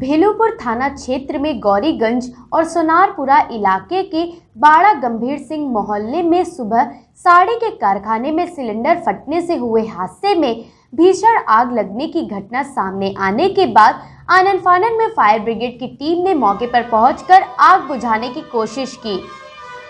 भेलूपुर थाना क्षेत्र में गौरीगंज और सोनारपुरा इलाके के बाड़ा गंभीर सिंह मोहल्ले में सुबह साड़ी के कारखाने में सिलेंडर फटने से हुए हादसे में भीषण आग लगने की घटना सामने आने के बाद आनन फानन में फायर ब्रिगेड की टीम ने मौके पर पहुंचकर आग बुझाने की कोशिश की।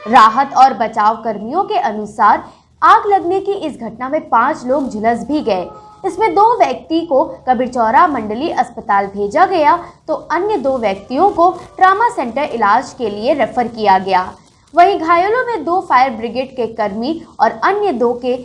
राहत और बचाव कर्मियों के अनुसार आग लगने की इस घटना में 5 लोग झुलस भी गए। इसमें 2 व्यक्ति को कबीरचौरा मंडली अस्पताल भेजा गया तो अन्य 2 व्यक्तियों को ट्रामा सेंटर इलाज के लिए रेफर किया गया। वहीं घायलों में 2 फायर ब्रिगेड के कर्मी और अन्य 2 के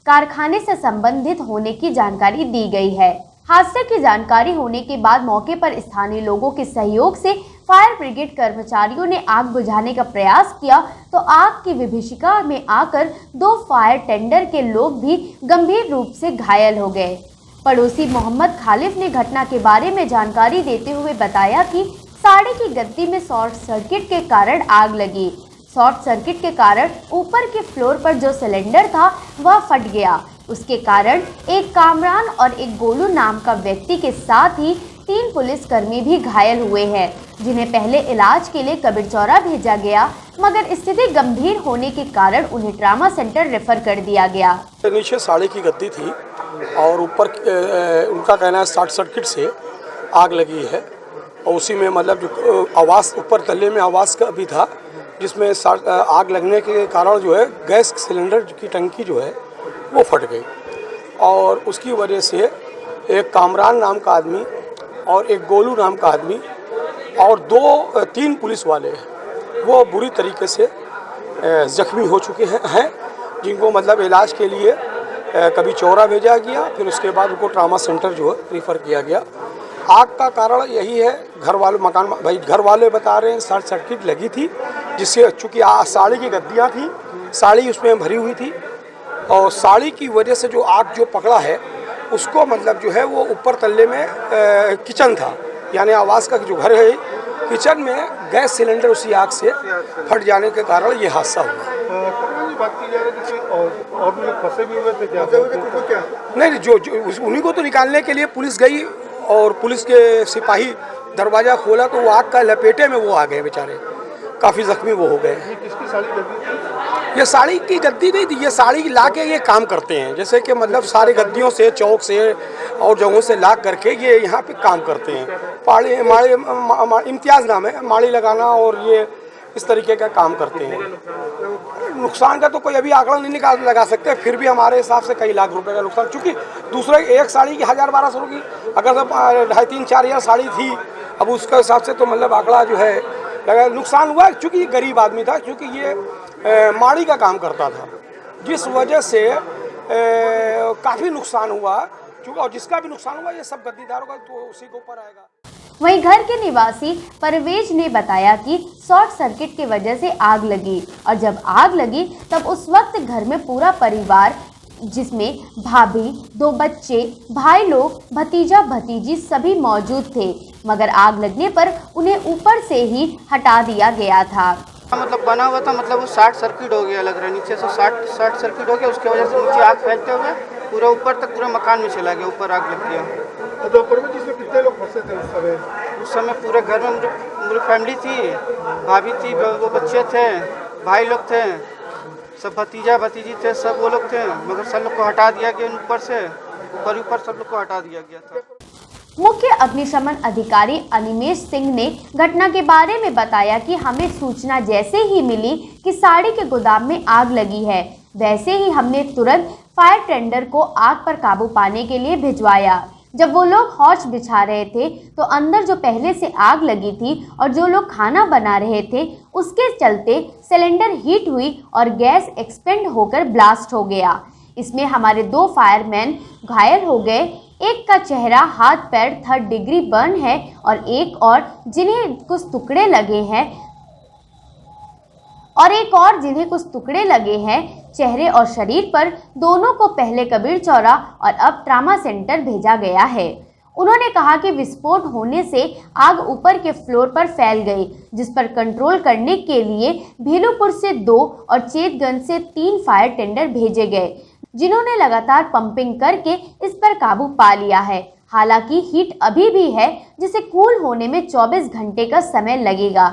कारखाने से संबंधित होने की जानकारी दी गई है। हादसे की जानकारी होने के बाद मौके पर स्थानीय लोगों के सहयोग से फायर ब्रिगेड कर्मचारियों ने आग बुझाने का प्रयास किया तो आग की विभीषिका में आकर 2 फायर टेंडर के लोग भी गंभीर रूप से घायल हो गए। पड़ोसी मोहम्मद खालिफ ने घटना के बारे में जानकारी देते हुए बताया कि साड़ी की गद्दी में शॉर्ट सर्किट के कारण आग लगी। शॉर्ट सर्किट के कारण ऊपर के फ्लोर पर जो सिलेंडर था वह फट गया। उसके कारण एक कामरान और एक गोलू नाम का व्यक्ति के साथ ही 3 पुलिसकर्मी भी घायल हुए हैं, जिन्हें पहले इलाज के लिए कबीरचौरा भेजा गया, मगर स्थिति गंभीर होने के कारण उन्हें ट्रामा सेंटर रेफर कर दिया गया। नीचे साड़ी की गद्दी थी और ऊपर उनका कहना है शॉर्ट सर्किट से आग लगी है और उसी में मतलब जो आवाज़ ऊपर तल्ले में आवाज़ का भी था, जिसमें आग लगने के कारण जो है गैस सिलेंडर की टंकी जो है वो फट गई और उसकी वजह से एक कामरान नाम का आदमी और एक गोलू नाम का आदमी और 3 पुलिस वाले वो बुरी तरीके से जख्मी हो चुके हैं, जिनको मतलब इलाज के लिए कबीरचौरा भेजा गया। फिर उसके बाद उनको ट्रामा सेंटर जो है रेफ़र किया गया। आग का कारण यही है, घर वाले बता रहे हैं शॉर्ट सर्किट लगी थी, जिससे चूँकि साड़ी की गद्दियाँ थी, साड़ी उसमें भरी हुई थी और साड़ी की वजह से जो आग जो पकड़ा है उसको मतलब जो है वो ऊपर तल्ले में किचन था, यानी आवाज़ का जो घर है किचन में गैस सिलेंडर उसी आग से फट जाने के कारण ये हादसा हुआ। और भी लोग फंसे भी हुए थे क्या? नहीं, जो उन्हीं को तो निकालने के लिए पुलिस गई और पुलिस के सिपाही दरवाज़ा खोला तो वो आग का लपेटे में वो आ गए बेचारे, काफ़ी जख्मी वो हो गए। किसकी साड़ी गद्दी थी? ये साड़ी की गद्दी नहीं थी, ये साड़ी ला के ये काम करते हैं, जैसे कि मतलब सारे गद्दियों से चौक से और जगहों से ला करके ये यहाँ पे काम करते हैं। पाड़ी माड़ी इम्तियाज़ नाम है, माड़ी लगाना और ये इस तरीके का काम करते हैं। नुकसान का तो कोई अभी आंकड़ा नहीं लगा सकते, फिर भी हमारे हिसाब से कई लाख रुपए का नुकसान, क्योंकि दूसरे एक साड़ी की 1000-1200 की अगर सब 2,500-4 हज़ार साड़ी थी, अब उसके हिसाब से तो मतलब आंकड़ा जो है लगा नुकसान हुआ। क्योंकि ये गरीब आदमी था, क्योंकि ये माड़ी का काम करता था, जिस वजह से काफ़ी नुकसान हुआ। क्योंकि और जिसका भी नुकसान हुआ ये सब गद्दीदारों का तो उसी के ऊपर आएगा। वहीं घर के निवासी परवेज ने बताया कि शॉर्ट सर्किट की वजह से आग लगी और जब आग लगी तब उस वक्त घर में पूरा परिवार, जिसमें भाभी, 2 बच्चे, भाई लोग, भतीजा भतीजी सभी मौजूद थे, मगर आग लगने पर उन्हें ऊपर से ही हटा दिया गया था। मतलब बना हुआ था, मतलब वो शॉर्ट सर्किट हो गया, लग रहा है नीचे से शॉर्ट सर्किट हो गया, उसकी वजह से नीचे आग फैलते हुए पूरा ऊपर तक पूरे मकान में चला गया, ऊपर आग लग गया। तो ऊपर में जिसमें कितने लोग फंसे थे उस समय पूरे घर में मेरी फैमिली थी, भाभी थी, 2 बच्चे थे, भाई लोग थे, सब भतीजा भतीजी थे, सब वो लोग थे, मगर सब लोग को हटा दिया गया ऊपर से, ऊपर सब लोग को हटा दिया गया था। मुख्य अग्निशमन अधिकारी अनिमेश सिंह ने घटना के बारे में बताया कि हमें सूचना जैसे ही मिली कि साड़ी के गोदाम में आग लगी है, वैसे ही हमने तुरंत फायर टेंडर को आग पर काबू पाने के लिए भिजवाया। जब वो लोग हौच बिछा रहे थे तो अंदर जो पहले से आग लगी थी और जो लोग खाना बना रहे थे उसके चलते सिलेंडर हीट हुई और गैस एक्सपेंड होकर ब्लास्ट हो गया। इसमें हमारे 2 फायरमैन घायल हो गए, एक का चेहरा, हाथ पैर 3rd डिग्री बर्न है और एक और जिन्हें कुछ टुकड़े लगे हैं चेहरे और शरीर पर, दोनों को पहले कबीरचौरा और अब ट्रामा सेंटर भेजा गया है। उन्होंने कहा कि विस्फोट होने से आग ऊपर के फ्लोर पर फैल गई, जिस पर कंट्रोल करने के लिए भेलूपुर से 2 और चेतगंज से 3 फायर टेंडर भेजे गए, जिन्होंने लगातार पंपिंग करके इस पर काबू पा लिया है। हालांकि हीट अभी भी है जिसे कूल होने में 24 घंटे का समय लगेगा।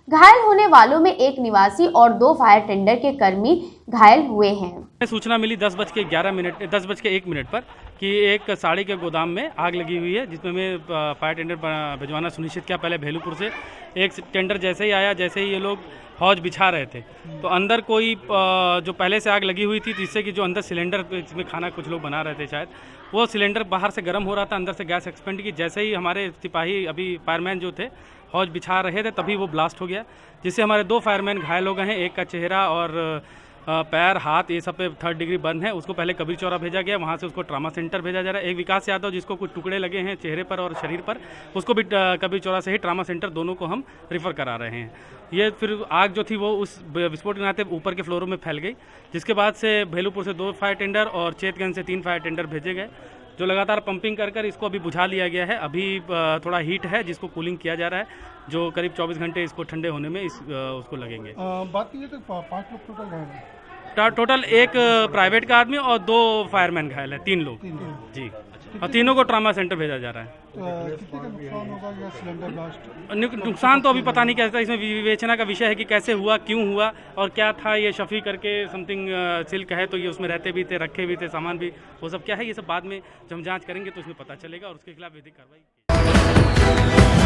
घायल होने वालों में एक निवासी और 2 फायर टेंडर के कर्मी घायल हुए हैं। सूचना मिली 10:01 पर कि एक साड़ी के गोदाम में आग लगी हुई है, जिसमें मैं फायर टेंडर भिजवाना सुनिश्चित किया। पहले भेलूपुर से एक टेंडर जैसे ही आया, जैसे ही ये लोग हौज बिछा रहे थे तो अंदर कोई जो पहले से आग लगी हुई थी, जिससे कि जो अंदर सिलेंडर जिसमें खाना कुछ लोग बना रहे थे शायद, वो सिलेंडर बाहर से गर्म हो रहा था, अंदर से गैस एक्सपेंड की। जैसे ही हमारे सिपाही अभी फायरमैन जो थे हौज बिछा रहे थे, तभी वो ब्लास्ट हो गया, जिससे हमारे 2 फायरमैन घायल हो गए हैं। एक का चेहरा और पैर, हाथ, ये सब पे 3rd डिग्री बर्न है। उसको पहले कबीर चौरा भेजा गया, वहाँ से उसको ट्रामा सेंटर भेजा जा रहा है। एक विकास यादव जिसको कुछ टुकड़े लगे हैं चेहरे पर और शरीर पर, उसको भी कबीर चौरा से ही ट्रामा सेंटर, दोनों को हम रेफ़र करा रहे हैं। ये फिर आग जो थी वो उस विस्फोट के नाते ऊपर के फ्लोरों में फैल गई, जिसके बाद से भेलूपुर से 2 फायर टेंडर और चेतगंज से 3 फायर टेंडर भेजे गए, जो लगातार पंपिंग कर इसको अभी बुझा लिया गया है। अभी थोड़ा हीट है जिसको कूलिंग किया जा रहा है, जो करीब 24 घंटे इसको ठंडे होने में उसको लगेंगे। बात कीजिए तो 5 लोग टोटल घायल हैं। टोटल एक प्राइवेट का आदमी और 2 फायरमैन घायल है, 3 लोग जी, और तीनों को ट्रामा सेंटर भेजा जा रहा है। कितने का नुकसान होगा या सिलेंडर ब्लास्ट? नुकसान तो अभी पता नहीं कैसा, इसमें विवेचना का विषय है कि कैसे हुआ, क्यों हुआ और क्या था। ये शफी करके समथिंग सिल्क है, तो ये उसमें रहते भी थे, रखे भी थे सामान भी, वो सब क्या है ये सब बाद में जब हम जाँच करेंगे तो उसमें पता चलेगा और उसके खिलाफ विधिक कार्रवाई।